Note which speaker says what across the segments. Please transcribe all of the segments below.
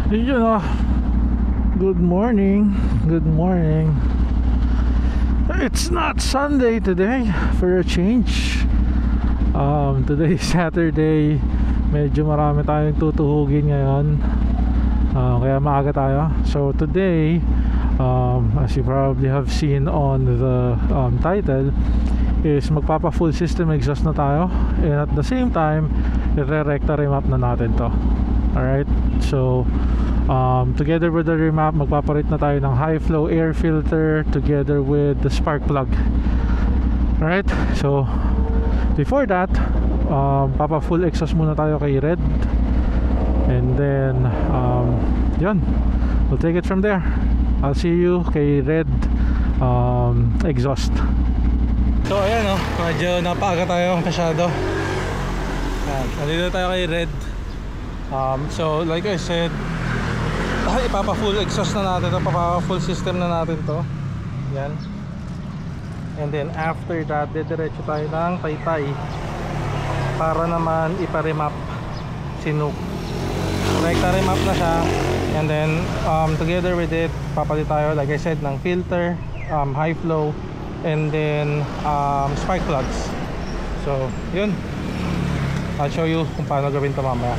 Speaker 1: Yun know, good morning. Good morning. It's not Sunday today, for a change. Today is Saturday. Medyo marami tayong tutuhugin ngayon, kaya maaga tayo. So today, as you probably have seen on the title, is magpapa full system exhaust na tayo, and at the same time i-re-recta remap na natin to. Alright, so together with the remap, magpapalit na tayo ng high flow air filter together with the spark plug. Alright, so before that, papa full exhaust muna tayo kay Red, and then yun, we'll take it from there. I'll see you kay Red exhaust. So ayan medyo napaaga tayo masyado. Nandito tayo kay Red. So like I said, ipapa full exhaust na natin to, papa full system na natin to. Yan. And then after that, diretso tayo ng Taytay para naman ipa-remap si Nuke. Recta remap na siya, and then together with it, papalit tayo like I said ng filter, high flow, and then spark plugs. So yun, I'll show you kung paano gawin ito mamaya.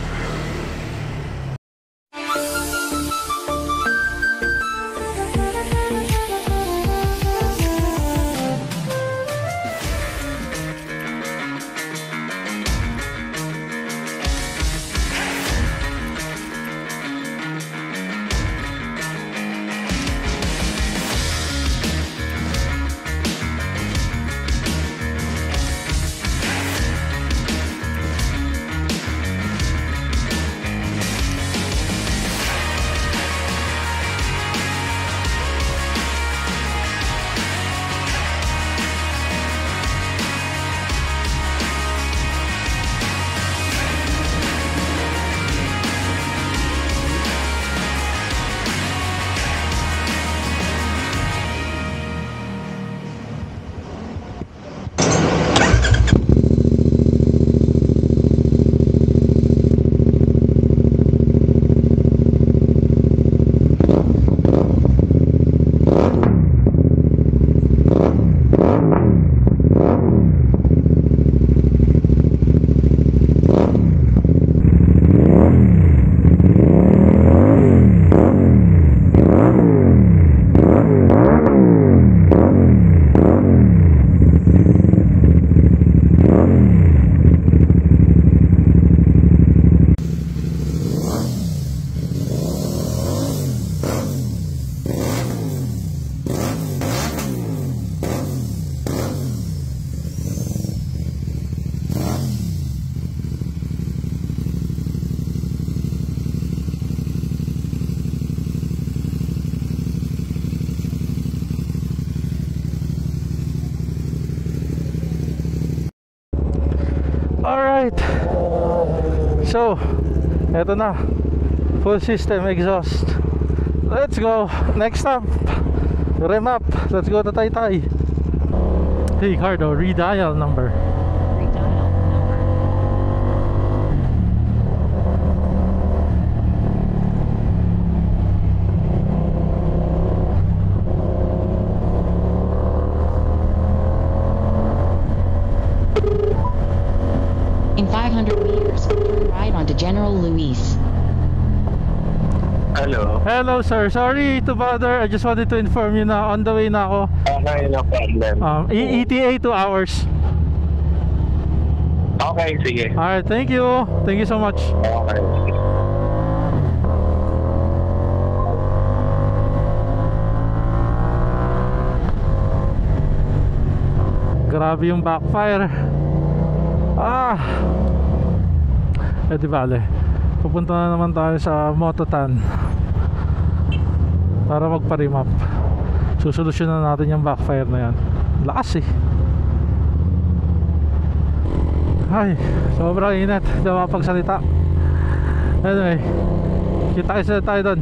Speaker 1: Alright, so eto na, full system exhaust. Let's go. Next stop, remap. Let's go to Taytay. Hey Cardo, redial number.
Speaker 2: In 500 meters, turn right onto General Luis.
Speaker 3: Hello.
Speaker 1: Hello sir, sorry to bother. I just wanted to inform you na on the way na ako.
Speaker 3: Okay, no problem.
Speaker 1: ETA 2 hours.
Speaker 3: Okay, sige.
Speaker 1: Alright, thank you. Thank you so much.
Speaker 3: Okay.
Speaker 1: Grabe yung backfire. Di bale, pupunta na naman tayo sa Mototan para magpa-remap. Susolusyonan natin yung backfire na yan. Lakas ay, sobrang init, hindi mapagsalita. Anyway, kita tayo doon.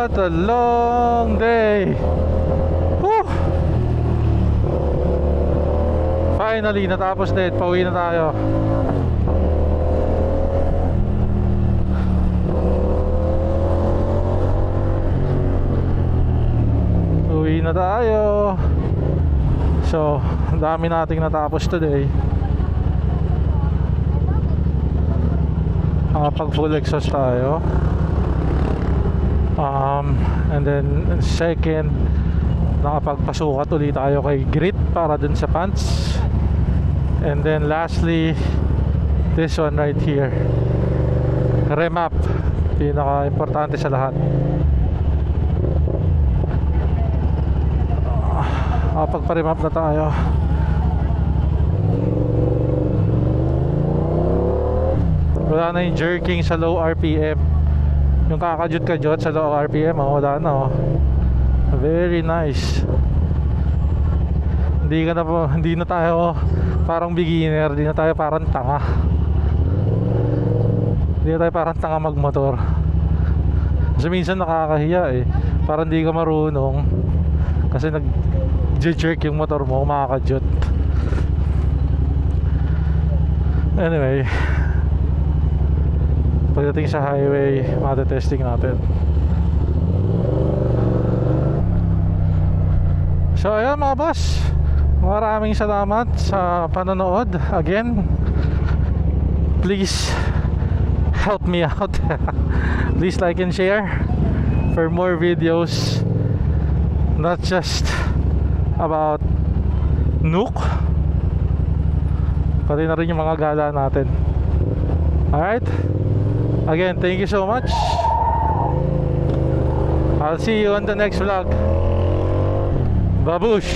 Speaker 1: What a long day. Whew. Finally, natapos na. Pauwi na tayo. Uwi na tayo. So, ang dami nating natapos today. Pag full exhaust tayo. And then second, nakapagpasukat ulit tayo kay Grit para dun sa pants. And then lastly, this one right here, remap, pinaka importante sa lahat. Pagpa-remap na tayo. Wala na yung jerking sa low RPM. Yung kakajut-kajut sa low RPM, wala na, oh. Very nice. Hindi na tayo parang beginner, hindi na tayo parang tanga. Hindi na tayo parang tanga magmotor. Kasi minsan nakakahiya eh. Parang hindi ka marunong kasi nag-jerk yung motor mo, makakajut. Anyway, pagdating sa highway, matetesting natin. So ayan mga boss, maraming salamat sa panonood. Again, please help me out. Please like and share for more videos, not just about Nuke, pati na rin yung mga gala natin. Alright, again, thank you so much. I'll see you on the next vlog. Babush!